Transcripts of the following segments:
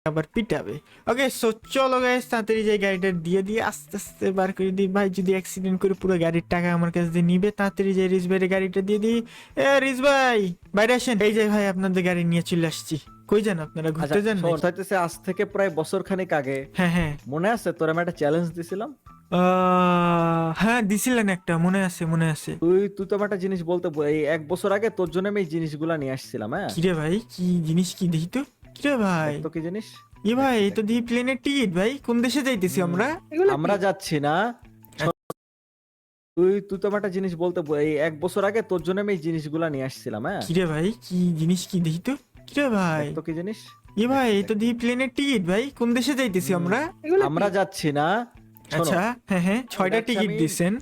আবার পিটাবে। Okay so চলো guys, তাড়াতাড়ি যে গাড়িটা দিয়ে দিয়ে আস্তে আস্তে বার করে দিই। ভাই যদি অ্যাক্সিডেন্ট করে পুরো গাড়ির টাকা আমার কাছে দিয়ে নিবে, তাড়াতাড়ি যে রিস ভাইয়ের গাড়িটা দিয়ে দিই। রিস ভাই বাইরে আসেন। এই যে ভাই আপনাদের গাড়ি নিয়ে চলে আসছি। কই যান আপনারা, আচ্ছা ঘুরতে যান শোন, নাকি? হইতেছে আজ থেকে প্রায় বছর খানেক আগে হ্যাঁ হ্যাঁ মনে আছে তোর আমি একটা চ্যালেঞ্জ দিছিলাম। হ্যাঁ দিছিলেন একটা, মনে আছে মনে আছে। তুই তুই তো আমার একটা জিনিস এই 1 বছর আগে তোর জন্য আমি এই জিনিসগুলা নিয়ে আসছিলাম। হ্যাঁ, কিরে ভাই কি জিনিস, কি দেখি তো। কিরে ভাই, দেখ তো কি জিনিস। এ দেখ ভাই এই দেখ। তো দেখি প্লেনের টিকিট। ভাই কোন দেশে যাইতেছি হুম, আমরা? আমরা যাচ্ছি না। শোন, তুই তুই তো আমার একটা জিনিস এই 1 বছর আগে তোর জন্য আমি এই জিনিসগুলা নিয়ে আসছিলাম। হ্যাঁ, কিরে ভাই কি জিনিস, কি দেখি তো। কিরে ভাই, দেখ তো কি জিনিস। এ দেখ ভাই এই দেখ। তো দেখি প্লেনের টিকিট। ভাই কোন দেশে যাইতেছি হুম, আমরা? আমরা যাচ্ছি না। শোনো, আচ্ছা হ্যাঁ হ্যাঁ, 6টা যাচ্ছি টিকিট আমি। দিছেন।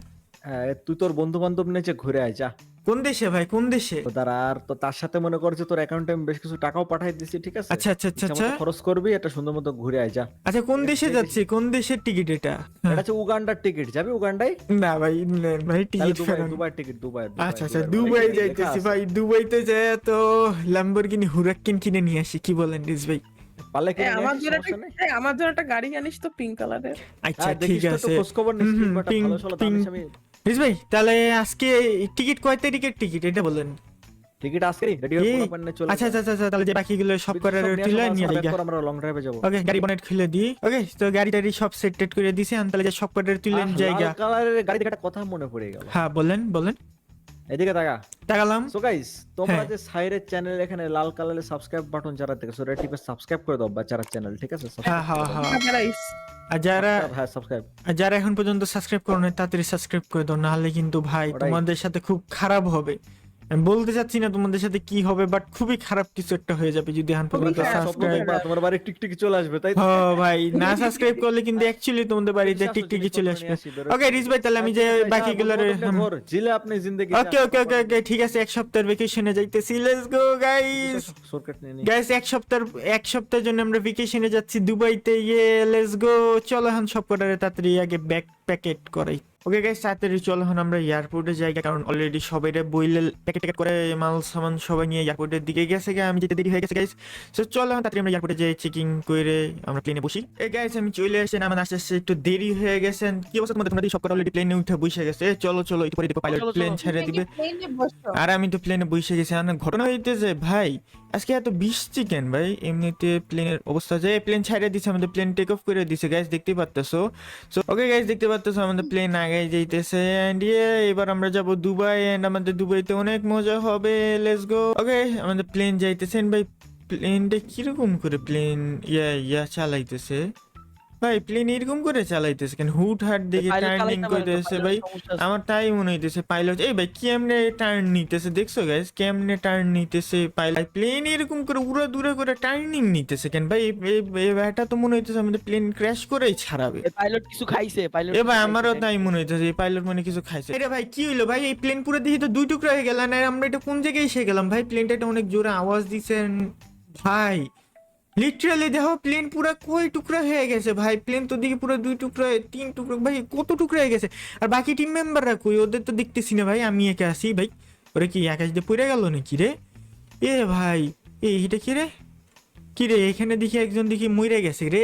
তুই তোর বন্ধু বান্ধব নিয়ে যে ঘুরে আয় যা। কোন দেশে ভাই, কোন দেশে? তো তার আর তো তার সাথে মনে কর যে তোর অ্যাকাউন্টে আমি বেশ কিছু টাকাও পাঠাই দিছি, ঠিক আছে। আচ্ছা আচ্ছা আচ্ছা ইচ্ছা আচ্ছা মতো খরচ করবি, এটা সুন্দর মতো ঘুরে আয় যা। আচ্ছা, কোন ঠিক আছে, দেশে যাচ্ছি, কোন দেশের টিকিট এটা? এটা হচ্ছে উগান্ডার টিকিট, যাবি উগান্ডায়? না ভাই, ভাই তাহলে টিকিট দুবাই, ফেরান। দুবাই টিকিট, দুবাই আচ্ছা দুবাই আচ্ছা, দুবাই দুবাই বলে টিকিট লেখা যাইতেছি আছে। ভাই। দুবাইতে যায় তো ল্যাম্বরগিনি হুরাক্কিন কিনে নিয়ে আসি, কি বলেন রিস ভাই? পারলে কিনে নিয়ে আমার আসিস, জন্য সমস্যা নেই। আমার জন্য একটা গাড়ি আনিস তো, পিঙ্ক কালারের। আচ্ছা হ্যাঁ, ঠিক দেখিস তো একটু আছে। খোঁজ খবর নিস, কিংবা একটা পিঙ্ক ভালো চলো দাম পিঙ্ক। আমি। রিস ভাই তাহলে আজকে টিকিট কয় তারিখের টিকিট এটা বলেন? টিকিট আজকে রেডি হয়ে এই পোলাপান নিয়ে চলে আচ্ছা যা। আচ্ছা আচ্ছা, তাহলে যে বাকিগুলো সব তুই করে সব নিয়ে তুলে আসো, নিয়ে ব্যাক যাই। কর, আমরা লং ড্রাইভে যাবো। ওকে গাড়ি বনেট খুলে দিই। ওকে তো গাড়ি টাড়ি সব সেট টেট করে দিছি, তাহলে যে সব করে তুলে লাল জায়গা। কালারের গাড়ি দেখে একটা কথা মনে পড়ে গেল। হ্যাঁ বলেন বলেন। এদিকে তাকা। তাকালাম। সো গাইস, তোমরা হ্যাঁ যে সাইরের চ্যানেল এখানে লাল কালারের সাবস্ক্রাইব বাটন যারা দেখছো, ওটা টিপে সাবস্ক্রাইব করে দাও বাচ্চারা চ্যানেল, ঠিক আছে। হ্যাঁ সাবস্ক্রাইব হ্যাঁ করে দাও। হ্যাঁ। রাইস। আর যারা হ্যাঁ, সাবস্ক্রাইব। যারা এখন পর্যন্ত সাবস্ক্রাইব করো নাই, তাড়াতাড়ি সাবস্ক্রাইব করে দাও, নাহলে কিন্তু ভাই ওটাই। তোমাদের সাথে খুব খারাপ হবে। আমি বলতে চাচ্ছি না তোমাদের সাথে কি হবে, বাট খুবই খারাপ কিছু একটা হয়ে যাবে যদি এখন পর্যন্ত খারাপ, স্বপ্ন সাবস্ক্রাইব। দেখবা তোমার বাড়ি টিকটিকি চলে আসবে, তাই তো? ও ভাই না সাবস্ক্রাইব করলে কিন্তু অ্যাকচুয়ালি তোমাদের বাড়িতে টিকটিকি চলে আসবে। ওকে রিস ভাই তাহলে আমি যে বাকিগুলোর। জিলে আপনি জিন্দেগি। ওকে ওকে ওকে ওকে ঠিক আছে, এক সপ্তাহের ভ্যাকেশনে যাইতেছি। Let's go guys. শর্টকাট নিয়ে নি। গাইস এক সপ্তাহের জন্য আমরা ভ্যাকেশনে যাচ্ছি দুবাইতে। ইয়ে লেটস গো। চলো এখন সব কটারে তাড়াতাড়ি আগে ব্যাক প্যাকেট করাই। ওকে গাইস তাড়াতাড়ি চলো এখন আমরা এয়ারপোর্টে যাই, কারণ অলরেডি সবাই বইলে প্যাকেট ট্যাকেট করে মাল সামান সবাই নিয়ে এয়ারপোর্টের দিকে গেছে। আমি যেতে দেরি হয়ে গেছে গাইস। সো চলো এখন তাড়াতাড়ি আমরা এয়ারপোর্টে যাই, চেকিং করে আমরা প্লেনে বসি। এই গাইস আমি চলে আসেন, আমার আস্তে আস্তে একটু দেরি হয়ে গেছে। কি অবস্থা তোমাদের? তোমরা সব কটা অলরেডি প্লেনে উঠে বসে গেছে। চলো চলো একটু পরে দেখো পাইলট চলো, প্লেন চলো। ছেড়ে দিবে। আর আমি তো প্লেনে বসে গেছি। অনেক ঘটনা হইতেছে ভাই, আজকে এত বৃষ্টি কেন ভাই? এমনিতে প্লেনের অবস্থা যে প্লেন ছাড়িয়ে দিছে, আমাদের প্লেন টেক অফ করে দিছে গাইস, দেখতে পারতেছো। সো ওকে গাইস দেখতে পারতেছো আমাদের প্লেন আগে যাইতেছে। এন্ড এবার আমরা যাব দুবাই, এন্ড আমাদের দুবাইতে অনেক মজা হবে। Let's go. ওকে আমাদের প্লেন যাইতেছেন ভাই। প্লেনটা কিরকম করে প্লেন ইয়া চালাইতেছে ভাই? প্লেন এরকম করে চালাইতেছে কেন? হুট হাট দেখে টার্নিং করতেছে ভাই। আমার তাই মনে হইতেছে পাইলট। এই ভাই কেমনে টার্ন নিতেছে দেখছো গাইস? কেমনে টার্ন নিতেছে পাইলট? প্লেন এরকম করে উড়া দূরে করে টার্নিং নিতেছে কেন ভাই? এটা তো মনে হইতেছে আমাদের প্লেন ক্র্যাশ করেই ছাড়াবে। পাইলট কিছু খাইছে, পাইলট এ ভাই আমারও তাই মনে হইতেছে এই পাইলট মানে কিছু খাইছে। আরে ভাই কি হইলো ভাই? এই প্লেন পুরো দেখি তো 2 টুকরা হয়ে গেল। না আমরা এটা কোন জায়গায় এসে গেলাম ভাই? প্লেনটা এটা অনেক জোরে আওয়াজ দিছেন ভাই। লিটারালি দেখো প্লেন পুরো কয় টুকরা হয়ে গেছে ভাই? প্লেন তো দিকে পুরো 2 টুকরা 3 টুকরা ভাই, কত টুকরা হয়ে গেছে। আর বাকি টিম মেম্বাররা কই? ওদের তো দেখতেছি না ভাই, আমি একা আসি ভাই। ওরে কি আকাশ দিয়ে পড়ে গেল নাকি রে? এ ভাই এটা কি রে? কি রে এখানে দেখি একজন দেখি মরে গেছে রে।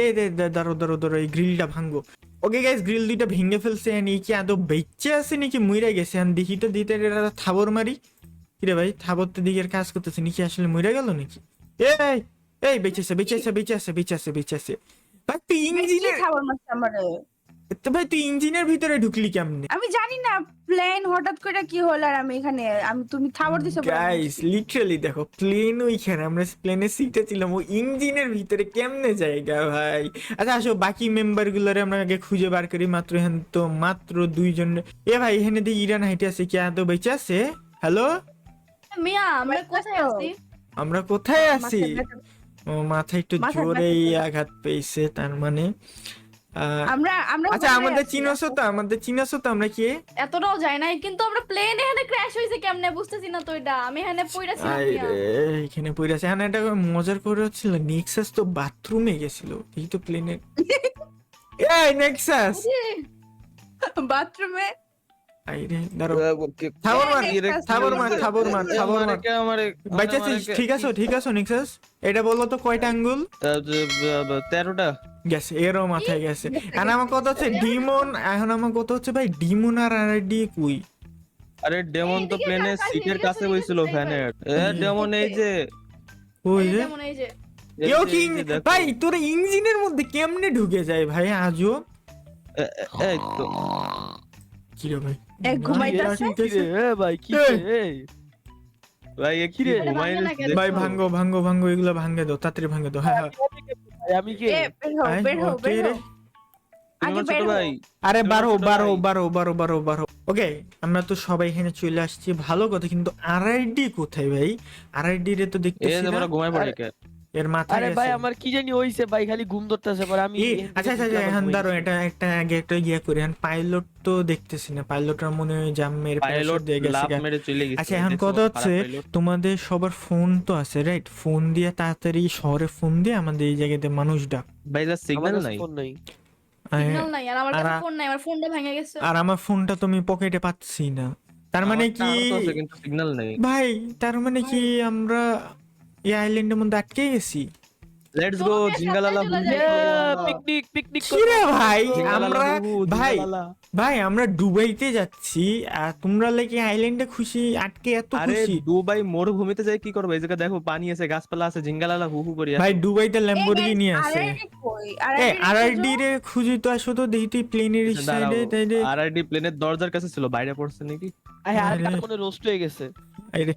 দাঁড়ো দাঁড়ো দাঁড়ো, এই গ্রিলটা ভাঙবো। ওকে গাইস গ্রিল দুইটা ভেঙে ফেলছে। এই কি আদৌ বেঁচে আছে নাকি মরে গেছে? আমি দেখি তো দিতে থাবর মারি। কিরে ভাই থাবর তো দিকের কাজ করতেছে নাকি? আসলে মরে গেল নাকি? এই এই বেঁচেছে বেঁচেছে বেঁচেছে বেঁচেছে বেঁচেছে ভাই। তুই ইঞ্জিনের ভাই তুই ইঞ্জিনের ভিতরে ঢুকলি কেমনে? আমি জানি না প্লেন হঠাৎ করে কি হলো, আর আমি এখানে তুমি থাবর দিছো বলে আমি গাইস বুঝছি। লিটারালি দেখো প্লেন ওইখানে, আমরা প্লেনের সিটে ছিলাম, ও ইঞ্জিনের ভিতরে কেমনে জায়গা ভাই? আচ্ছা আসো বাকি মেম্বার গুলোরে আমরা আগে খুঁজে বার করি। মাত্র এখানে তো মাত্র 2 জন। এ ভাই এখানে দিয়ে ইরান হাইটে আছে, কি আদৌ বেঁচে আছে? হ্যালো মিয়া আমরা কোথায় আছি? আমরা কোথায় আছি? মাথায় ব্যথা। ও মাথায় একটু মাথায় জোরেই ব্যথা। আঘাত পেয়েছে তার মানে। আমরা আমরা আচ্ছা কোথায় আমাদের আছি? চিনছো তো? আমাদের চিনছো তো আমরা কি? এতটাও যায় নাই, কিন্তু আমরা প্লেন এখানে ক্র্যাশ হইছে কেমনে বুঝতেছি না তো। এটা আমি এখানে পইড়াছিলাম আরে মিয়া। এখানে পড়ে আছে। হ্যাঁ এটা মজার করে হচ্ছিল। নেক্সাস তো বাথরুমে গেছিল এই তো প্লেনের। এই নেক্সাস বাথরুমে আইরে দাঁড়াও থাবর মার থাবর মার থাবর মার থাবর মার বাইচাছিস ঠিক আছো নিক্সাস এটা বললো তো কয়টা আঙ্গুল 13টা। গেছে এরও মাথায় গেছে আর আমার কথা হচ্ছে ডিমন এখন আমার কথা হচ্ছে ভাই ডিমন আর আরডি কুই আরে ডেমন তো প্লেনে সিটের কাছে বইছিল ফ্যানের। ডেমন এই যে ওই এই যে যেমন এই যে কেউ কি এই যে দেখো। ভাই তোর ইঞ্জিনের মধ্যে কেমনে ঢুকে যায় ভাই আজও এই তো কি রে ভাই এক ঘুমাইতেছে ভাই কি এই। রে? ভাই এ কি কিরে? ঘুমাই ভাঙে না কেন? ভাই ভাঙ্গো এগুলো ভাঙ্গে দাও তাড়াতাড়ি ভাঙ্গে দাও হ্যাঁ আমি কে? এ বের হও কে রে? আগে ছোট বের হও। ভাই আরে তুমি বারো ছোট বারো ভাই। বারো বারো বারো বারো ওকে আমরা তো সবাই এখানে চলে আসছি ভালো কথা কিন্তু আরআইডি কোথায় ভাই আরআইডি রে তো এ দেখতেছি যে না বড় ঘুমাই পড়ে কে এর মাথায় আরে আছে ভাই আমার কি জানি হইছে ভাই খালি ঘুম ধরতেছে পরে আমি আচ্ছা এখন দাঁড়ো এটা একটা আগে একটা ইয়ে করি এখন পাইলট তো দেখতেছি না পাইলটরা মনে হয় জাম মেরে পাইলট দিয়ে গেছে লাভ গা। মেরে চলে গেছে। আচ্ছা এখন দেখছো কথা খারাপ হচ্ছে pilot। তোমাদের সবার ফোন তো আছে রাইট ফোন দিয়ে তাড়াতাড়ি শহরে ফোন দিয়ে আমাদের এই জায়গাতে মানুষ ডাক ভাই যা সিগন্যাল নাই। নাই। সিগন্যাল নাই আর আমার কাছে আর- ফোন নাই আমার ফোনটা ভেঙে গেছে আর আমার ফোনটা তুমি পকেটে পাচ্ছি না তার মানে আমার কি টাওয়ার তো আছে, কিন্তু সিগন্যাল নেই। ভাই তার মানে কি আমরা এই আইল্যান্ডের মধ্যে আটকে গেছি লেটস গো তোমাকে জিঙ্গালালা সাথে চলে যাই। পিকনিক কি রে ভাই জিঙ্গালালা আমরা বুবু, ভাই জিঙ্গালালা। ভাই আমরা দুবাইতে যাচ্ছি আর তোমরা লাইকি আইল্যান্ডে খুশি আটকে এত আরে খুশি দুবাই মরুভূমিতে যাই কি করবে? এই জায়গা দেখো পানি আছে, গাছপালা আছে, জিঙ্গালালা হু হু করি আছে। ভাই দুবাইতে ল্যাম্বরগিনি আছে আরআইডি কই এ আরআইডি আরআইডি রে খুঁজি তো আসো তো দেখি তুই প্লেনের সাইডে তাই রে আরআইডি প্লেনের দরজার কাছে ছিল, বাইরে পড়ছে নাকি? আরেকটা আরে। কোনে রোস্ট হয়ে গেছে। আরে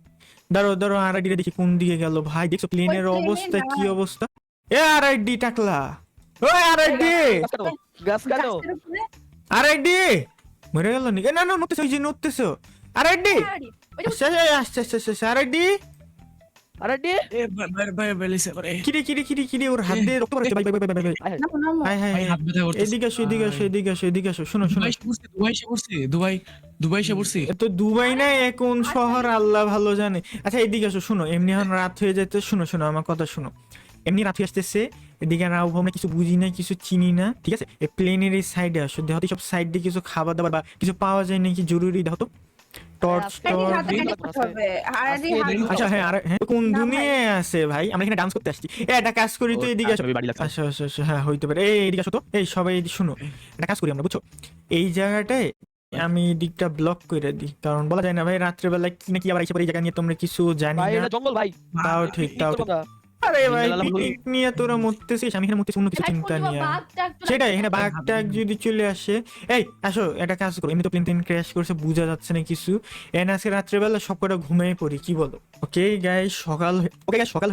দাঁড়ো আরআইডি রে দেখি কোন দিকে গেল ভাই দেখছো প্লেনের plane এ অবস্থা কি নাই। অবস্থা এ আরআইডি টাকলা ওই আরআইডি গাছ কাটো। গাছের উপরে? আরআইডি মরে গেল নাকি না নড়তেছে ওই যে নড়তেছে আরআইডি আরে, ওই যে আচ্ছা আরআইডি আরে ডে কিরে ওর হাত দিয়ে রক্ত পড়ছে ভাই নামো, নামো। হাই ভাই হাত ব্যথা করতেছে। এদিকে আসো শোনো দুবাই এসে পড়ছি। তো দুবাই না কোন শহর আল্লাহ ভালো জানে আচ্ছা এদিকে আসো শোনো এমনি এখন রাত হয়ে যেতে শোনো আমার কথা শোনো এমনি রাত হয়ে আসতেছে এদিকে আর আমরা কিছু বুঝি না কিছু চিনি না ঠিক আছে এই প্লেনের এই সাইডে আসো দেখো তো সব সাইড দিয়ে কিছু খাবার দাবার বা কিছু পাওয়া যায় নাকি জরুরি দেখো তো টর্চ আরআইডি টর্চ হাতে করতে হবে আরআইডি হাতে আচ্ছা হ্যাঁ কোন না, ভাই। দুনিয়ায় আছে ভাই আমরা এখানে ডান্স করতে আসছি একটা কাজ করি তো এদিকে আসো আমি বাড়ি লাগছে। আসো হ্যাঁ হইতে পারে এইদিকে আসো তো সবাই এদিকে শোনো একটা কাজ করি আমরা বুঝছো এই জায়গাটায় আমি দিকটা ব্লক করে দিই কারণ বলা যায় না ভাই রাত্রেবেলা কি না কি আবার এসে পরে এই জায়গা নিয়ে তোমরা কিছু জানি ভাই না এটা জঙ্গল ভাই। তাও ঠিক তোমরা আরে ভাই জিঙ্গালালা বলি। পিকনিক নিয়ে তোরা মরতেছিস আমি এখানে মরতেছি অন্য কিছু ভাই, চিন্তা কোন নিয়ে বাঘ টাঘ তো সেটাই নাই। এখানে বাঘ টাঘ যদি চলে আসে এই আসো একটা কাজ করো এমনি তো প্লেন ক্র্যাশ করছে বোঝা যাচ্ছে না কিছু এন আজকে রাত্রেবেলা সব কটা ঘুমিয়ে পড়ি কি বলো ওকে গাইস সকাল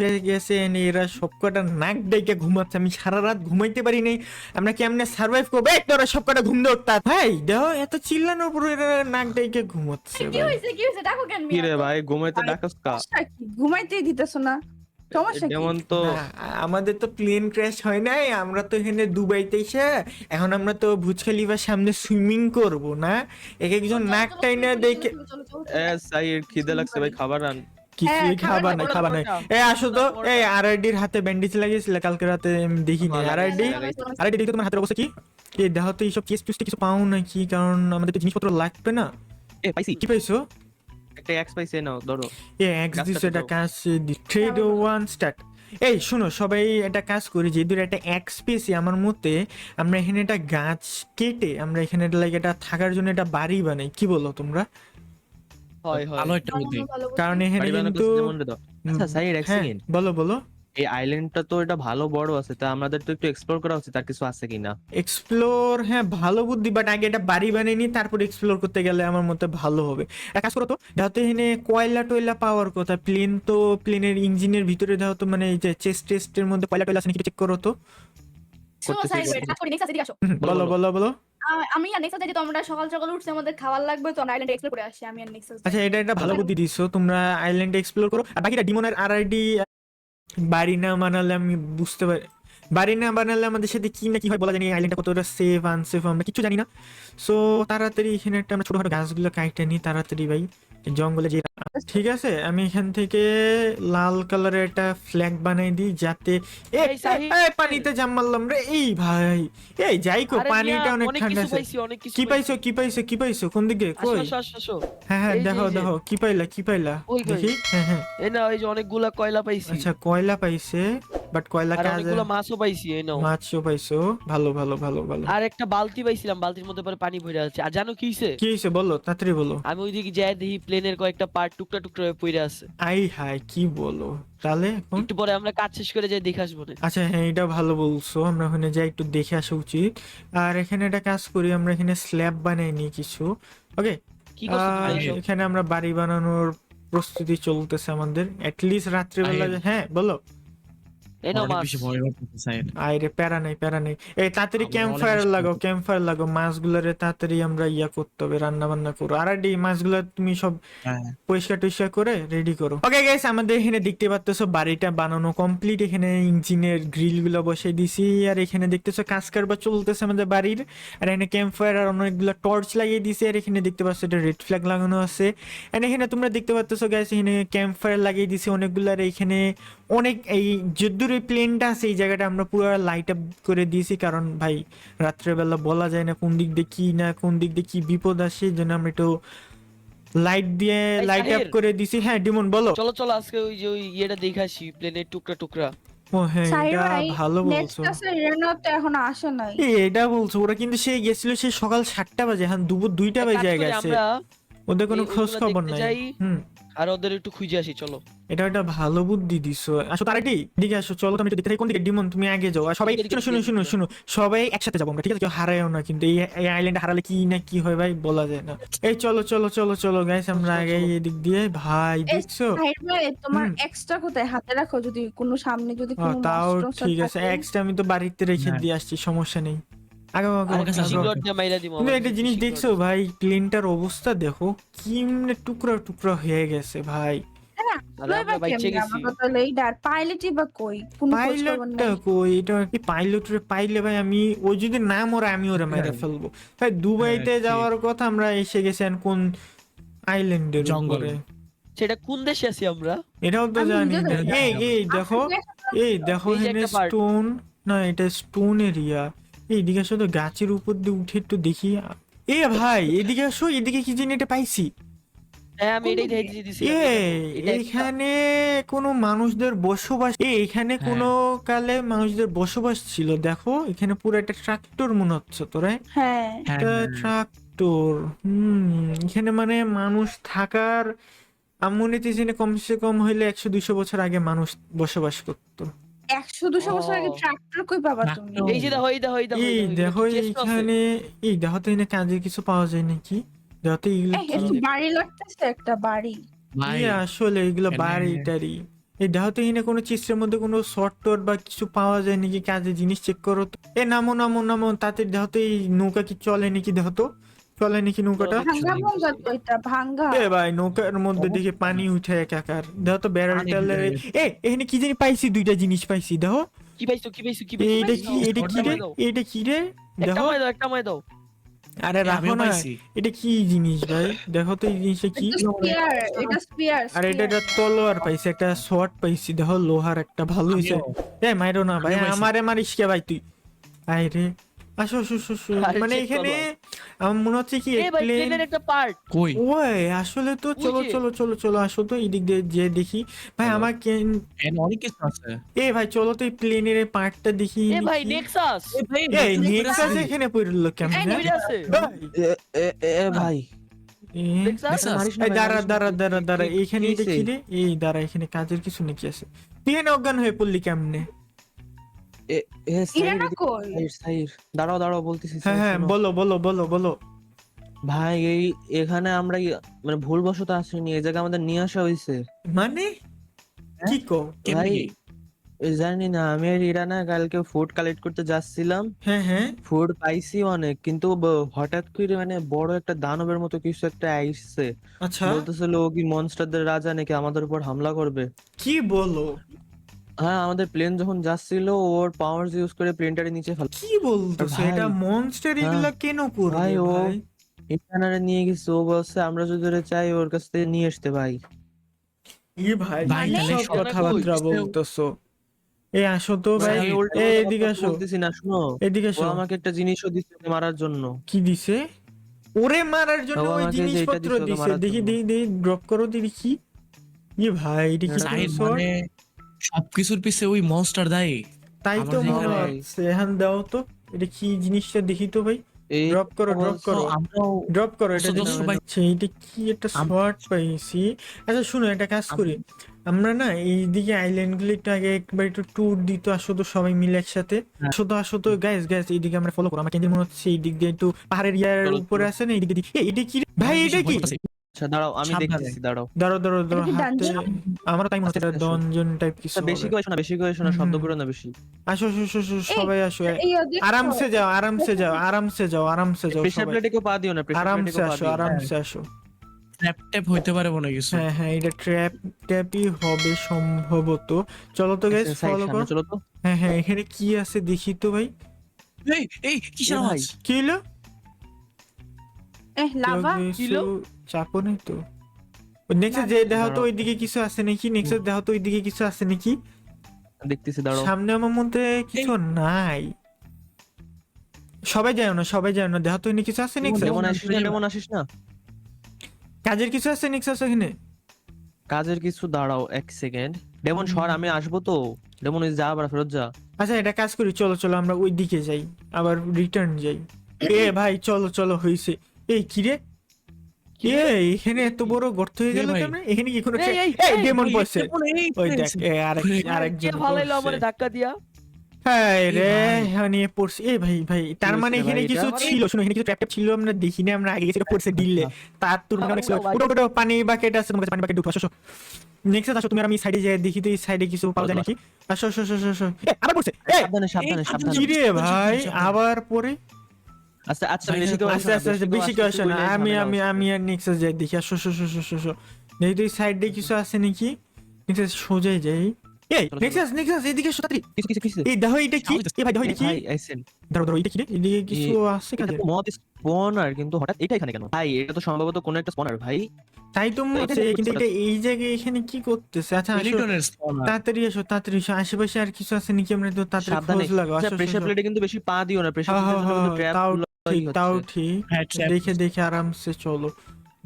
হয়ে গেছে and এরা সব কটা নাক ডেকে ঘুমাচ্ছে আমি সারা রাত ঘুমাইতে পারি নাই আমরা কেমনে সার্ভাইভ করবো এই তোরা সব কটা ঘুম দৌড়তা ভাই দেখো এত চিল্লানোর পর এরা নাক ডেকে ঘুমাচ্ছে কি ভাই হয়েছে ডাকো কেন কি রে মিয়া? ভাই ঘুমাইতে ডাকস কা? সমস্যা কি? ঘুমাইতেই দিতেছো না সমস্যা কি যেমন তো না, আমাদের তো প্লেন ক্র্যাশ হয় নাই আমরা তো এখানে দুবাইতে এসে এখন আমরা তো বুর্জ খলিফার সামনে সুইমিং করব না এক একজন চলো, নাক চলো, টাইনা চলো, দেখে চলো, চলো, এ সাইর খিদে লাগছে ভাই, খাবার আন। কিছুই খাবার খাবার নাই না, খাবার নাই এই আসো তো এই আরআইডির হাতে ব্যান্ডেজ লাগিয়েছিল কালকে রাতে আমি দেখিনি আরআইডি আরআইডি দেখো তোমার হাতের অবস্থা কি এই দেখো তো এইসব কেস টুস কিছু পাও নাকি কারণ আমাদের তো জিনিসপত্র লাগবে না এ পাইছি কি পাইছো একটা এক্স পাইছে, নাও ধরো। এ এক্স গাছটা দিছো এটা দাও। কাজ 3 2 1 স্টার্ট এই শোনো সবাই একটা কাজ করি যে দূরে একটা এক্স পেয়েছি আমার মতে আমরা এখানে একটা গাছ কেটে আমরা এখানে লাগে এটা থাকার জন্য একটা বাড়ি বানাই কি বলো তোমরা হয় হয়। ভালো একটা বুদ্ধি। ভালো বুদ্ধি। কারণ এখানে বাড়ি বানানো কিন্তু কিছু যেমন রে দাও। আচ্ছা সাইর এক হ্যাঁ সেকেন্ড, বলো এই আইল্যান্ডটা তো এটা ভালো বড় আছে, তা আমাদের তো একটু এক্সপ্লোর করা উচিত, তার কিছু আছে কিনা? এক্সপ্লোর হ্যাঁ ভালো বুদ্ধি বাট আগে এটা বাড়ি বানিয়ে নি তারপর এক্সপ্লোর করতে গেলে আমার মতে ভালো হবে এক কাজ করো তো দেখো তো এখানে কয়লা টয়লা পাওয়ার কথা প্লেন তো প্লেনের ইঞ্জিনের ভিতরে দেখো তো মানে এই যে চেস্ট টেস্টের মধ্যে কয়লা টয়লা আছে নাকি চেক করো তো শোনো, করতেছি, সাইড করতেছি। কাজ করি, next আছে, এদিকে আসো। বলো আমি আর নেক্সট যেহেতু আমরা সকাল সকাল উঠছি আমাদের খাবার লাগবে তো আমরা আইল্যান্ডে এক্সপ্লোর করে আসি আমি আর নেক্সট আচ্ছা এটা একটা ভালো বুদ্ধি দিছো তোমরা আইল্যান্ডে এক্সপ্লোর করো আর বাকিটা ডিমনের আরআইডি বাড়ি না মানালে আমি বুঝতে পারি বাড়ি না বানালে আমাদের সাথে কি না কি হয় বলা জানি, আইল্যান্ডটা কতটা সেফ আনসেফ আমরা কিছু জানি না। সো তাড়াতাড়ি এখানে একটা আমরা ছোটখাটো গাছগুলো কাটতে নিই তাড়াতাড়ি ভাই, জঙ্গলে যে। ঠিক আছে, আমি এখান থেকে লাল কালারের একটা ফ্ল্যাগ বানাই দিই যাতে এই সাহিদ, পানিতে জাম মারলাম রে। এই ভাই, এই যাই কো, আরে পানিটা মিয়া, অনেক অনেক ঠান্ডা কিছু আছে। পাইছি, অনেক কিছু কি পাইছো কি পাইছো কি পাইছো কোন দিকে আসো কই? আসো আসো আসো। হ্যাঁ হ্যাঁ এই যে, দেখো এই যে। দেখো কি পাইলা কি পাইলা ওই কই? দেখি। হ্যাঁ হ্যাঁ এই না, এই যে অনেকগুলা কয়লা পাইছি, আচ্ছা কয়লা পাইছে, বাট কয়লা আর কাজে অনেকগুলা মাছও পাইছি, এই নাও। মাছও পাইছো, ভালো ভালো ভালো ভালো। আর একটা বালতি পাইছিলাম, বালতির মধ্যে পরে পানি ভরে আছে। আর জানো কি হইছে? কি হয়েছে বলো তাড়াতাড়ি বলো। আমি ওইদিকে যাই দেখি প্লেনের কয়েকটা পার্ট টুকরা টুকরা হয়ে পড়ে আছে। আই হাই কি বলো, তাহলে এখন? একটু পরে আমরা কাজ শেষ করে যাই দেখে আসবো না। আচ্ছা হ্যাঁ এটা ভালো বলছো, আমরা ওখানে যাই একটু দেখে আসা উচিত। আর এখানে একটা কাজ করি, আমরা এখানে স্ল্যাব বানাই নিই কিছু। ওকে, কি করছো তুমি আর এইসব? এখানে আমরা বাড়ি বানানোর প্রস্তুতি চলতেছে আমাদের, অ্যাটলিস্ট রাত্রিবেলা। হ্যাঁ বলো। এই নাও অনেক মাছ। বেশি ভয় করতেছে সাইড। আরে প্যারা নাই প্যারা নাই, এই তাড়াতাড়ি আমরা ক্যাম্প অনেক ফায়ার বেশি লাগাও ভয় ক্যাম্প ফায়ার লাগাও, মাছগুলোরে তাড়াতাড়ি আমরা ইয়া করতে হবে, রান্না বান্না করো। আর এই মাছগুলো তুমি সব হ্যাঁ পরিষ্কার টরিষ্কার করে রেডি করো। ওকে গাইস, আমাদের এখানে দেখতে পাচ্তেছো বাড়িটা বানানো কমপ্লিট, এখানে ইঞ্জিনের গ্রিল গুলো বসিয়ে দিছি। আর এখানে দেখতেছো কাজ কারবার চলতেছে আমাদের বাড়ির। আর এখানে ক্যাম্প ফায়ার আর অনেকগুলো টর্চ লাগিয়ে দিছি। আর এখানে দেখতে পাচ্ছ এটা রেড ফ্ল্যাগ লাগানো আছে। এন্ড এখানে তোমরা দেখতে পাচ্তেছো গাইস, এখানে ক্যাম্প ফায়ার লাগিয়ে দিছি অনেকগুলো। আর এখানে অনেক এই যদ্দূর এই প্লেনটা আছে এই জায়গাটা আমরা পুরো লাইট আপ করে দিয়েছি, কারণ ভাই রাত্রেবেলা বলা যায় না কোন দিক দিয়ে কি না কোন দিক দিয়ে কি বিপদ আসে, এই জন্য আমরা একটু লাইট দিয়ে এই লাইট আপ সাহির। করে দিছি। হ্যাঁ ডিমন বলো। চলো চলো আজকে ওই যে ওই ইয়েটা দেখে আসি, প্লেনের টুকরা টুকরা। ও হ্যাঁ সাহির এটা ভাই, ভালো নেক্সট বলছো। ক্লাসে রেনো তো এখন আসে নাই। এটা বলছো, ওরা কিন্তু সে গেছিল সে সকাল 7টা বাজে, এখন দুপুর 2টা এক বাজে কাজ করি, গেছে, আমরা ওদের কোনো এই খোঁজ ওইগুলা খবর দেখতে নাই। যাই। হুম, আর ওদের একটু খুঁজে আসি চলো। এটা একটা ভালো বুদ্ধি দিছো। আসো তাড়াতাড়ি দিকে আসো, চলো তুমি একটু দেখতে থাকি কোন দিকে। ডিমন তুমি আগে যাও, আর সবাই এদিকে, শুনো শুনো এদিকে, শুনো এদিকে। শুনো, সবাই একসাথে যাবো আমরা, ঠিক আছে? কেউ হারায়ও না কিন্তু, এই আইল্যান্ডে হারালে কি না কি হয় ভাই বলা যায় না। এই চলো চলো চলো চলো গাইস, আমরা চলো, আগে চলো। এদিক দিয়ে। ভাই এই দেখছো? সাহির ভাই, তোমার হুম। এক্সট্রা কোথায় হাতে রাখো, যদি কোনো সামনে যদি ও, কোনো তাও monster ঠিক আছে, থাকে। এক্সট্রা আমি তো বাড়িতে রেখে হ্যাঁ। দিয়ে আসছি, সমস্যা নেই। আগে আর আমার কাছে একটা আছে, সিগরেট দিয়ে মাইরা দিমু। তুমি আমার একটা কাছে জিনিস cigarette দেখছো আছে। ভাই, প্লেনটার অবস্থা দেখো কিমনে টুকরা টুকরা হয়ে গেছে ভাই। হ্যাঁ, আরে লই আমরা বা বাইচে কেমনে গেছি। আমার কথা লইডার পাইলটই বা কই, কোনো খোঁজ খবর পাইলটটা নাই। কই? এটা কি পাইলটরে পাইলে ভাই আমি, ও যদি না মরে আমি ওরে মেরে ফেলবো ভাই। দুবাইতে হ্যাঁ, ঠিক। যাওয়ার কথা, আমরা এসে গেছেন কোন আইল্যান্ডের জঙ্গলে। উপরে? সেটা কোন দেশে আছি আমরা? এটাও তো আমি জানি নিজেও না। জানি না। এই এই দেখো, এই দেখো এই যে এখানে একটা part। স্টোন, না এটা স্টোন এরিয়া। এইদিকে আসো তো, গাছের উপর দিয়ে উঠে একটু দেখি। এ ভাই এদিকে আসো, এদিকে কি জানি এটা পাইছি। হ্যাঁ আমি এটাই কোন দেখে দিছি। এইখানে কোনো মানুষদের বসবাস, এখানে হ্যাঁ। কোনো কালে মানুষদের বসবাস ছিল। দেখো এখানে পুরো একটা ট্রাক্টর মনে হচ্ছে তোরা, হ্যাঁ, হ্যাঁ একটা ট্রাক্টর। এখানে মানে মানুষ থাকার আমনিতে জেনে কমসে কম হইলে 100-200 বছর আগে মানুষ বসবাস করতো। 100-200 বছর আগে ও। ট্রাক্টর কই পাবা তুমি? ট্রাক্টর। এই যে দেখো, এই দেখো, এই দেখো, এই দেখো এটা কি chest আছে? এইখানে, এই দেখো তো এখানে কাজের কিছু পাওয়া যায় নাকি? দেখো তো এগুলো এই, কি? একটু বাড়ি লাগতেছে, একটা বাড়ি। ভাই আসলে এগুলো এখানে- বাড়ি টাড়ি। এই দেখো তো এখানে কোনো চিত্রের মধ্যে কোনো শর্ট টর্ট বা কিছু পাওয়া যায় নাকি? কাজে জিনিস চেক করো তো। এ নামো নামো নামো তাতে, দেখো তো এই নৌকা কি চলে নাকি? দেখো তো চলে নাকি নৌকাটা? ভাঙ্গা ভাঙ্গা তো এটা, ভাঙ্গা। এ ভাই নৌকার মধ্যে দেখে পানি উঠে একাকার। দেখো তো ব্যারেল পানি টেলের, ঢুকে এখানে কি জানি পাইছি, দুইটা জিনিস পাইছি। দেখো কি পাইছো, কি পাইছো, কি পাইছো? এইটা কি, এটা কি রে? এটা কি রে? একটা দেখো, মাই দাও, একটা মাই দাও। আরে রাখো আমিও না, পাইছি। এটা কি জিনিস ভাই? দেখো তো এই জিনিসটা কি। এটা স্পিয়ার, এটা স্পিয়ার। আর এটা একটা তলোয়ার পাইছি, একটা শর্ট পাইছি। দেখো লোহার একটা, ভালো হয়েছে। আমিও। এ মাইরো না ভাই, আমিও পাইছি। আমারে মারিস কে ভাই তুই? আয় রে, আসো আসো আসো, আসো। আরে মানে check এখানে করো। আমার মনে হচ্ছে কি এই ভাই প্লেন। প্লেনের একটা পার্ট। কই? ওই আসলে তো, চলো যে। চলো চলো চলো আসো তো এই দিক দিয়ে যে দেখি ভাই। চলো। আমাকে এখানে অনেক কিছু আছে। এ ভাই চলো তো এই প্লেনের এই পার্টটা দেখি এ ভাই দেখি। নেক্সাস। এই নেক্সাস এখানে পড়লো কেমন? এই নিবিড় আছে। ভাই নেক্সাস। এই দাঁড়া দাঁড়া দাঁড়া দাঁড়া, এইখানে দেখি রে। এই দাঁড়া, এখানে কাজের কিছু নাকি আছে? তুই এখানে অজ্ঞান হয়ে পড়লি কেমনে? ইরানা কই? দাঁড়াও দাঁড়াও বলতেছি হ্যাঁ হ্যাঁ বলো বলো বলো বলো। ভাই এই এখানে আমরা মানে ভুলবশত আসিনি, এই জায়গায় আমাদের নিয়ে আসা হয়েছে। মানে কি কো? কেমনে ভাই কি? জানি না, আমি আর ইরানা কালকে ফুড কালেক্ট করতে যাচ্ছিলাম, হ্যাঁ হ্যাঁ ফুড পাইছি অনেক, কিন্তু হঠাৎ করে মানে বড় একটা দানবের মতো কিছু একটা আইসছে, আচ্ছা বলতেছিল ও কি মনস্টারদের রাজা নাকি আমাদের উপর হামলা করবে। কি বলো? হ্যাঁ আমাদের প্লেন যখন যাচ্ছিল ওর পাওয়ার ইউজ করে প্লেনটারে নিচে ফেল কি বলতেছে ভাই, এটা মনস্টার হ্যাঁ, এগুলা কেন করবে ভাই, ও ভাই? এখানে নিয়ে গেছে, ও বলছে আমরা যদি ওরে চাই ওর কাছ থেকে নিয়ে আসতে ভাই। ভাই ভাই, কি তাহলে সব সবাই কথাবার্তা কই? বলতেছো? এই আসো তো ভাই, আমি উল্টো এই পাল্টা এদিকে কথা আসো, বলতেছি না, শুনো। এদিকে ও আসো। আমাকে একটা জিনিসও দিচ্ছে মারার জন্য। কি দিছে? ওরে মারার জন্য ও ওই আমাকে যে এটা জিনিসপত্র দিছে ওকে দিছে, মারার দেখি জন্য। দেখি দেখি ড্রপ করো দেখি। ভাই এটা কি সাইড করছো? মানে সবকিছুর পিছে ওই মনস্টার দায়ী। তাই তো আমার মনে যেখানে- হচ্ছে। হ্যাঁ দাও তো, এটা কি জিনিসটা দেখি তো ভাই। এই ড্রপ করো ড্রপ বলছে, করো আমরাও ড্রপ করো, এটা দোস্ত, দেখি দোস্ত মনে ভাই। হচ্ছে এটা কি একটা শর্ট পাইছি। আচ্ছা শুনো, একটা কাজ করি আমরা না, এইদিকে আইল্যান্ড গুলো একটু আগে একবার একটু ট্যুর দিত, আসো তো সবাই মিলে একসাথে। হ্যাঁ। আসো তো গাইস গাইস, এইদিকে আমরা ফলো করো। আমার কেন মনে হচ্ছে এই দিক দিয়ে একটু পাহাড়ের ইয়ার চলো, উপরে চলো। আছে না, এইদিকে দিকে এটা কি রে? ভাই আমার এটা বেশি কি? ভয় করতেছে। আচ্ছা দাঁড়াও আমি সাবধানে। দেখতেছি, দাঁড়াও। দাঁড়ো দাঁড়ো দাঁড়ো, এটা কি হাতে dungeon? আমারও তাই মনে হচ্ছে এটা আস্তে আস্তে আসো। ডনজন টাইপ কিছু আচ্ছা, বেশি হবে। করে শোনা, বেশি করে শোনা, শব্দ হুম। করো না বেশি। আসো আসো আসো আসো, সবাই আসো, এই ওদিকে আরামসে যাও আরামসে যাও আরামসে যাও আরামসে যাও প্রেসার সবাই, প্লেটে কেউ পা দিও না, প্রেসার প্লেটে আরামসে কেউ পা আসো দিও না। আরামসে আসো। ট্র্যাপ ট্যাপ হইতে পারে মনে হয় কিছু। হ্যাঁ হ্যাঁ, এটা ট্র্যাপ ট্যাপই হবে সম্ভবত। চলো তো গাইস আচ্ছা, সাইড, ফলো করো। সামনে চলো তো। হ্যাঁ হ্যাঁ, এখানে কি আছে দেখি তো ভাই। এই এই কিসের এ ভাই, আওয়াজ? কি হলো? লাভা কিছু চাপো নেই তো? নেক্সট যে দেখো তো ওইদিকে কিছু আছে নাকি, নেক্সট দেখো তো ওইদিকে কিছু আছে নাকি। দেখতেছি, দাঁড়াও। সামনে আমার মধ্যে কিছু নাই। সবাই যায় না, সবাই যায় না, দেখো তো এখানে কিছু আছে নেক্সট। ডেমন আসিস না, ডেমন আসিস না। কাজের কিছু আছে নেক্সট আছে এখানে। কাজের কিছু, দাঁড়াও এক সেকেন্ড। ডেমন সর, আমি আসবো তো। ডেমন ওই যা, আবার ফেরত যা। আচ্ছা এটা কাজ করি, চলো চলো আমরা ওই দিকে যাই, আবার রিটার্ন যাই। এ ভাই চলো চলো, হইছে। এই কি রে? এখানে এত বড় গর্ত হয়ে গেল ভাই। কেন? এখানে কি কোনো এই, এই, এই এই, ডেমন এই, পড়ছে। ডেমন, এই, ওই দেখ আরেকজন কে ভালো এলো আমার পড়ছে। ধাক্কা দিয়া? হ্যাঁ রে, ভাই। মানে পড়ছে। এ ভাই ভাই, তার হয়েছে মানে রে এখানে ভাই কিছু এটা? ছিল, শুনো এখানে কিছু ট্র্যাপ ছিল, আমরা দেখিনি, আমরা আগে গেছি, এটা পড়ছে দিল্লে। তার তোর মনে অনেক ছিল। ভাই। ওটা ওটা পানি বাকেট আছে, তোমার কাছে পানি বাকেট দুটো, আসো নেক্সট আসো তুমি আর আমি সাইডে যাই, দেখি তো এই সাইডে কিছু পাওয়া যায় নাকি। আসো আসো আসো আসো। আবার পড়ছে। সাবধানে, সাবধানে, এই, সাবধানে। কি রে ভাই, আবার পরে আচ্ছা আচ্ছা, ভাই, বেশি কেউ আস্তে আস্তে আস্তে, বেশি কেউ আসে না। আমি আর নেক্সট যাই, দেখি। আসো আসো আসো আসো আসো, দেখি তো এই সাইডে কিছু আছে নাকি। নেক্সট সোজাই যাই। এই চলো, নেক্সট নেক্সট এদিকে এসো তাড়াতাড়ি। কিছু কিছু কিছু। এই দেখো এটা কি? এই ভাই দেখো এটা কি? ভাই আইসেন। দাঁড়াও দাঁড়াও, এটা কি রে? এদিকে কিছু আছে এটা কাজে। তো মদ স্পনার, কিন্তু হঠাৎ এটা এখানে কেন? ভাই এটা তো সম্ভবত কোনো একটা স্পনার ভাই। তাই তো মনে এটা হচ্ছে, দেখতে কিন্তু পাচ্ছি। এটা এই জায়গায় এখানে কি করতেছে? আচ্ছা আসো পেলিটনের স্পনার। তাড়াতাড়ি এসো তাড়াতাড়ি এসো, আশেপাশে আর কিছু আছে নাকি, আমরা তো তাড়াতাড়ি সাবধানে। খোঁজ লাগাও। আচ্ছা, আসো প্রেসার আসো। প্লেটে কিন্তু বেশি পা দিও না, প্রেসার হ্যাঁ, প্লেটের জন্য কিন্তু হ্যাঁ, ট্র্যাপ তাও গুলো ঠিক তাও ঠিক। হ্যাঁ, trap দেখে হচ্ছে। দেখে আরামসে চলো।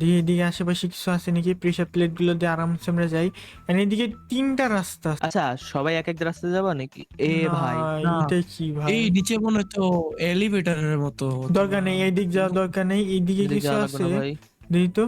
দিয়ে দিকে আশেপাশে কিছু আছে নাকি, প্রেসার প্লেট গুলো দিয়ে আরামসে আমরা যাই। আর এদিকে তিনটা রাস্তা আছে। আচ্ছা সবাই এক এক রাস্তা যাবা নাকি? এ ভাই, না, না। এটা কি ভাই? এই নিচে মনে হয় তো এলিভেটরের মতো। দরকার নেই, এই দিক যাওয়ার দরকার নেই, এইদিকে এদিকে কিছু যাওয়া লাগবে আছে। না ভাই। দেখি তো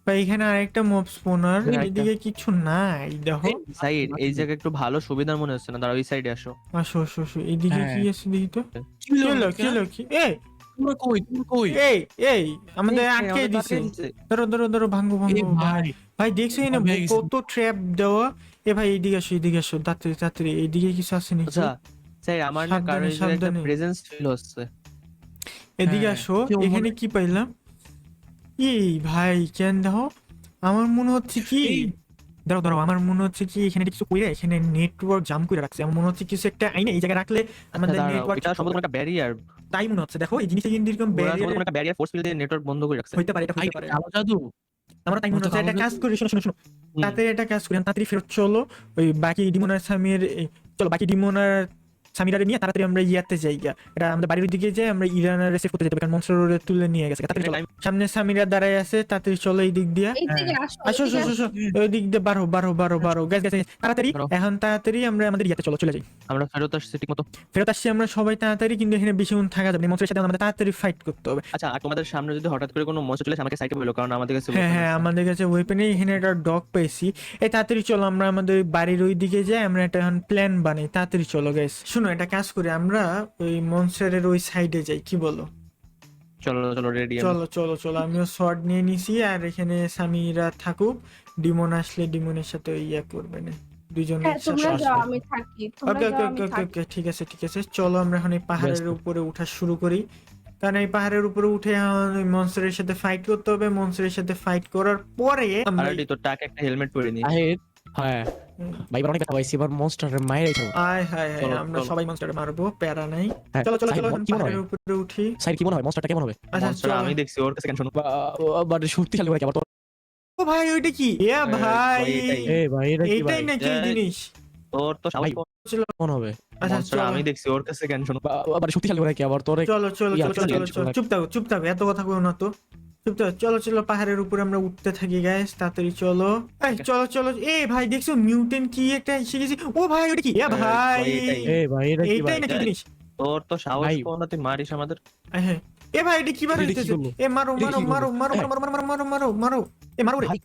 ভাই, এখানে আরেকটা মব স্পনার, হ্যাঁ, এদিকে কিছু নাই দেখো। সাইড এই জায়গা একটু ভালো সুবিধার মনে হচ্ছে না, দাঁড়াও এই সাইডে আসো। আসো আসো আসো, এইদিকে কি হ্যাঁ। আছে দেখি তো। কি কি হলো হলো কি হলো কি? এই তোমরা কই, তোমরা কই? এই এই আমাদের এই, আটকে আমাদের দিছে। দিছে। ধরো ধরো ধরো, ভাঙ্গো এই ভাঙ্গো ভাই, ভাই, দেখছো এখানে হয়ে গেছে। কত ট্র্যাপ দেওয়া। এ ভাই এইদিকে আসো এদিকে আসো, তাড়াতাড়ি তাড়াতাড়ি, এইদিকে কিছু আছে নাকি? আচ্ছা স্যার, আমার না কারো সাবধানে, এই জায়গায় একটা সাবধানে। প্রেজেন্স ফিল হচ্ছে। এদিকে হ্যাঁ, আসো। কেউ এখানে কি পাইলাম? এই ভাই কেন দেখো, আমার মনে হচ্ছে কি, এই, দাঁড়াও দাঁড়াও, আমার মনে হচ্ছে কি এখানে কিছু কইরা এখানে নেটওয়ার্ক জাম করে রাখছে। আমার মনে হচ্ছে কিছু একটা আইনে এই জায়গায় রাখলে আচ্ছা, আমাদের দাঁড়াও, নেটওয়ার্ক, এটা সম্ভবত একটা ব্যারিয়ার। তাই মনে হচ্ছে। দেখো এই জিনিসটা কিন্তু এরকম ওরা সম্ভবত ব্যারিয়ার একটা ব্যারিয়ার ফোর্স ফিল্ড দিয়ে নেটওয়ার্ক বন্ধ করে রাখছে। হইতে পারে, এটা ভাই, হইতে পারে। কালো জাদু। আমরা তাই মনে ওটা হচ্ছে। একটা কালো কাজ জাদু। করি, শোনো শোনো শোনো, হুম। তাড়াতাড়ি একটা কাজ করি, তাড়াতাড়ি ফেরত চলো। ওই বাকি ডিমোনার সামির চলো, বাকি ডিমোনার সামিরারে নিয়ে তাড়াতাড়ি আমরা ইয়াতে যাই গা। এটা আমাদের বাড়ির দিকে যাই, আমরা ইরানের রিসিভ করতে যেতে হবে, কারণ মনস্টার রোডে তুলে নিয়ে গেছে। তাড়াতাড়ি চলো, সামনে সামিরা দাঁড়ায় আছে, তাড়াতাড়ি চলো এই দিক দিয়া। এই দিকে আসো আসো আসো এদিকে আসো আসো, ওই দিক দিয়ে বারো বারো বারো বারো, গ্যাস গ্যাস তাড়াতাড়ি। বারো। এখন তাড়াতাড়ি আমরা আমাদের ইয়াতে চলো, চলে যাই। আমরা ফেরত আসছি ঠিক মতো। ফেরত আসছি আমরা সবাই তাড়াতাড়ি, কিন্তু এখানে বেশিক্ষণ থাকা যাবে না, মন্ত্রের সাথে আমাদের তাড়াতাড়ি ফাইট করতে হবে। আচ্ছা, আর তোমাদের সামনে যদি হঠাৎ করে কোনো মনস্টার চলে আসে আমাকে সাইডে বলো, কারণ আমাদের কাছে হ্যাঁ weapon হ্যাঁ, আছে। আমাদের কাছে ওয়েপেন নেই, এখানে একটা ডগ পেয়েছি। এই তাড়াতাড়ি চলো, আমরা আমাদের বাড়ির ওই দিকে যাই, আমরা একটা এখন প্ল্যান বানাই। তাড়াতাড়ি চলো গাইস। শুনো একটা কাজ করি, আমরা ওই মনস্টারের ওই সাইডে যাই, কি বলো? চলো চলো, রেডি। চলো চলো চলো, আমিও শর্ট নিয়ে নিছি, আর এখানে সামিরা থাকুক, ডিমন আসলে ডিমনের সাথে ইয়া করবে না, দুজন হ্যাঁ তোমরা একসাথে যাও আসবে। আমি থাকি, তোমরা ওকে যাও ওকে আমি ওকে ওকে থাকি। ওকে, ঠিক আছে ঠিক আছে, চলো আমরা এখন এই পাহাড়ের Best. উপরে উঠা শুরু করি। কারণ এই পাহাড়ের উপরে উঠে মনস্টারের সাথে ফাইট করতে হবে। মনস্টারের সাথে ফাইট করার পরে আমরা অলরেডি তো টাক একটা হেলমেট পরে নি। সাহেব হ্যাঁ ভাই এবার অনেক ব্যথা পাইছি, এবার মনস্টারের মায়ের এসে আয় হায় হায় চলো, আমরা চলো। সবাই মনস্টার মারবো, প্যারা নাই। হ্যাঁ, চলো চলো সাইড চলো বল, এখন কি মনে হয়? পাহাড়ের উপরে উঠি। স্যার কি মনে হয় মনস্টারটা কেমন হবে? আচ্ছা মনস্টার চলো। আমি দেখছি, ওর কাছে কেন শোনো? বাট শক্তিশালী করে কি আবার তোর? ও ভাই ওইটা কি? এ ভাই এটাই। এ ভাই এটা কি এইটাই ভাই? নাকি এই এই- জিনিস? তোর তো সাহস ভাই, কম। কেমন হবে? আচ্ছা মনস্টার চলো আমি দেখছি, ওর কাছে কেন শোনো? আবার শক্তিশালী করে কি আবার তোর? চলো চলো ইয়া, চলো চলো চলো চলো, চলো চুপ থাকো এত কথা কইও না তো, চুপ থাকো। চলো চলো পাহাড়ের উপরে আমরা উঠতে থাকি গাইস, তাড়াতাড়ি চলো। এই চলো চলো। এ ভাই দেখছো মিউটেন্ট কি একটা এসে গেছে? ও ভাই ওটা কি? এ ভাই এটাই। এ ভাই এটা কি ভাই? এইটাই নাকি জিনিস? তোর তো সাহস ভাই। কম না, তুই মারিস আমাদের। আয় হ্যাঁ। এ ভাই এটা কি বার এটা কি হইতেছে? করলো? এ মারো এটা মারো কি মারো করলো? মারো মারো মারো মারো মারো মারো মারো এ মারো রে। ভাই।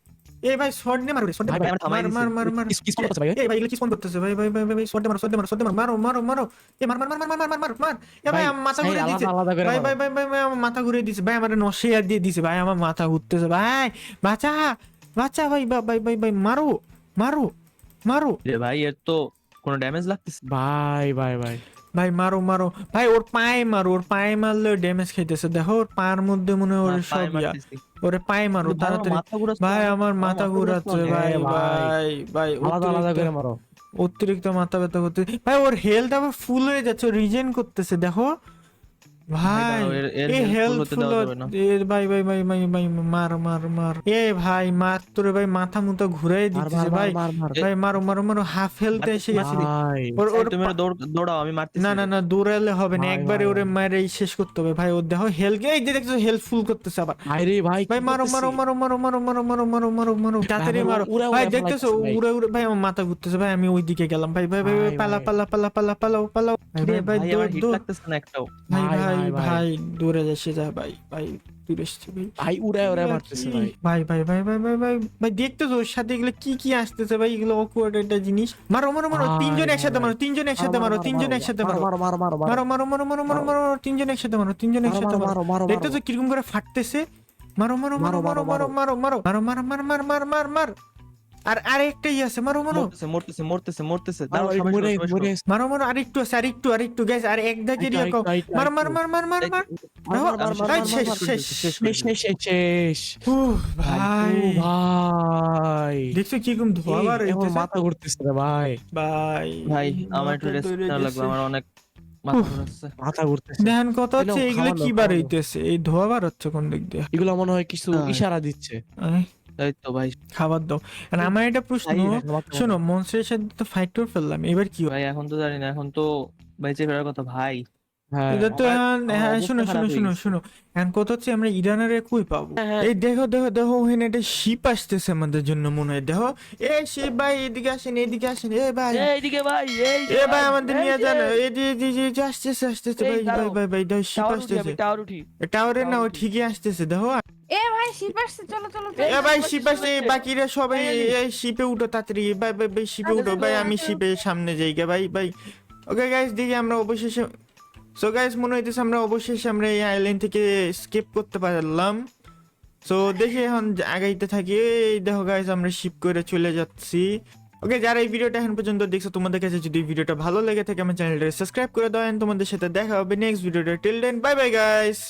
এ ভাই শর্ট নে মারো রে, শর্ট ভাই, নে ভাই, আমার থামাই মার মার দিছে। মার মার। কি স্পন করছে ভাই? এ ভাই এগুলো কি স্পন করতেছে? ভাই ভাই ভাই ভাই শর্ট দে মারো শর্ট দে মারো শর্ট দে মারো, মারো মারো মারো। এ মার মার মার মার মার মার মার মার। এ ভাই ভাই, আমার মাথা সাইড ঘুরে দিছে। আলাদা আলাদা করে ভাই মারো। ভাই ভাই ভাই ভাই আমার মাথা ঘুরে দিছে ভাই, আমার নশিয়া দিয়ে দিছে ভাই, আমার মাথা ঘুরতেছে ভাই। বাঁচা বাঁচা ভাই ভাই ভাই ভাই মারো মারো মারো যে ভাই এর তো কোনো ড্যামেজ লাগতেছে। ভাই ভাই ভাই ভাই মারো মারো ভাই, ওর পায়ে মারো, ওর পায়ে মারলে ড্যামেজ খাইতেছে। দেখো ওর পায়ের মধ্যে মনে হয় ওর হ্যাঁ, পায়ে সব ইয়া, মারতেছি। ওরে পায়ে মারো কিন্তু ভাই, আমার তাড়াতাড়ি। মাথা ঘুরাচ্ছে, ভাই আমার আমার মাথা ঘুরাচ্ছে ঘুরাচ্ছে অনেক। ভাই হ্যাঁ, ভাই ভাই আলাদা আলাদা করে মারো। অতিরিক্ত মাথা ব্যথা করতে ভাই, ওর হেলথ আবার ফুল হয়ে যাচ্ছে, রিজেন করতেছে দেখো ভাই। দাঁড়াও, এর এ health full হেলথ হতে ফুল দেওয়া যাবে না। ভাই ভাই ভাই ভাই ভাই মার মার মার। এ ভাই মার তোরে ভাই, মাথা মুথা ঘুরাই মার দিতেছে মার ভাই। মার মার মার। ভাই মারো মারো মারো, হাফ হেলথ এসে গেছে। ভাই ওর ওর তুমি ওরা দৌড়াও, আমি মারতেছি। না না না দৌড়ালে হবে না, ভাই, একবারে ভাই, ওরে ভাই। মারে শেষ করতে হবে ভাই। ওর দেখো হেলথ, এই যে দেখছো হেলথ ফুল করতেছে আবার। ভাই রে ভাই ভাই কি মারো করতেছি? মারো মারো মারো মারো মারো মারো মারো মারো মারো তাড়াতাড়ি ভাই, মারো উড়ে ভাই। উড়ে দেখতেছো ফেলাইতেছে ভাই। উড়ে উড়ে ভাই, আমার মাথা ঘুরতেছে ভাই, আমি ওই দিকে গেলাম ভাই ভাই ভাই ভাই, ভাই, পালা ভাই। পালা পালা পালা পালাও পালাও ভাই রে ভাই ভাই ভাই, আমার দৌড় হিট দৌড় লাগতেছে না একটাও। ভাই ভাই, ভাই ভাই, ভাই। ভাই দৌড়ে যাচ্ছে যা ভাই ভাই দূরে এসছে ভাই। ভাই উড়ে উড়ে মারতেছে ভাই। ভাই ভাই ভাই ভাই ভাই ভাই ভাই দেখতেছো ওর সাথে এগুলো কি কি আসতেছে ভাই, এগুলো অকওয়ার্ড একটা জিনিস। মারো মারো মারো, ভাই, তিনজন একসাথে ভাই। মারো, তিনজন একসাথে মারো, তিনজন একসাথে মারো, মারো মারো মারো মারো মারো মারো মারো মারো মারো মারো, তিনজন একসাথে মারো, তিনজন একসাথে মারো। মারো মারো দেখতেছো কিরকম করে ফাটতেছে। মারো মারো মারো মারো মারো মারো মারো মারো মারো মার মার মার মার মার। আর আরেকটাই আছে, মারো মারো মরতেছে মরতেছে মরতেছে মরতেছে। মারো, দাঁড়াও, সবাই মরে শোনো, সবাই মরে শোনো। মারো মারো, আরেকটু আছে, আরেকটু আরেকটু গ্যাস, আর এক দাগে দিয়ে কও। মার মার মার মার মার মার। ভাই শেষ শেষ শেষ শেষ শেষ শেষ। উহ, ভাই ও ভাই দেখছো কিরকম ধোয়া বার এই, আমার হইতেছে মাথা ঘুরতেছে রে ভাই, ভাই। ভাই আমার একটু মাথা রেস্ট ধরে নেওয়া লাগবে, গেছে। আমার অনেক মাথা ঘুরাচ্ছে। মাথা ঘুরতেছে। দেখেন কথা হচ্ছে এলো, এগুলো খাওয়ানো, কি বার খাওয়ানো। হইতেছে, এই ধোয়া বার হচ্ছে কোন দিক দিয়ে? এগুলো মনে হয় কিছু তাই। ইশারা দিচ্ছে। আয়, তাই তো ভাই। খাবার দাও। আর আমার একটা প্রশ্ন, তাই রে। শোনো মনস্টারের সাথে তো ফাইট করে ফেললাম, এবার কি হয়? ভাই এখন তো জানি না, এখন তো বেঁচে ফেরার কথা ভাই। হ্যাঁ এটা তো আমার- এখন আমার হ্যাঁ অবস্থা শুনো খারাপ শুনো হয়ে শুনো গেছে। শুনো, এখন কথা হচ্ছে আমরা ইরানারে কই পাবো? হ্যাঁ। এই দেখো দেখো দেখো, ওখানে একটা শিপ আসতেছে আমাদের জন্য মনে হয়। দেখো এ শিপ ভাই, এদিকে আসেন এদিকে আসেন। এ ভাই এইদিকে ভাই, এ ভাই আমাদের নিয়ে যান, এই যে আসতেছে আসতেছে ভাই এই ভাই দাঁড়াও। ভাই ভাই দেখো শিপ টাওয়ার উঠি, আসতেছে। আমি টাওয়ার উঠি। টাওয়ারে না, ও ঠিকই আসতেছে দেখো। এ ভাই শিপ আসছে, চলো চলো চলো। এ ভাই শিপ আসছে, বাকিরা সবাই এই শিপে উঠো তাড়াতাড়ি ভাই ভাই ভাই শিপে উঠো ভাই, আমি শিপের সামনে যাই গে ভাই ভাই। ওকে গাইস দেখি আমরা অবশেষে, সো গাইস মনে হইতেছে আমরা অবশেষে আমরা এই আইল্যান্ড থেকে স্কেপ করতে পারলাম। সো দেখি এখন আগাইতে থাকি। এই দেখো গাইস আমরা শিপ করে চলে যাচ্ছি। ওকে যারা এই ভিডিওটা এখন পর্যন্ত দেখছো, তোমাদের কাছে যদি ভিডিওটা ভালো লেগে থাকে আমার চ্যানেলটা সাবস্ক্রাইব করে দাও। তোমাদের সাথে দেখা হবে নেক্সট ভিডিওটা। Till then bye bye guys.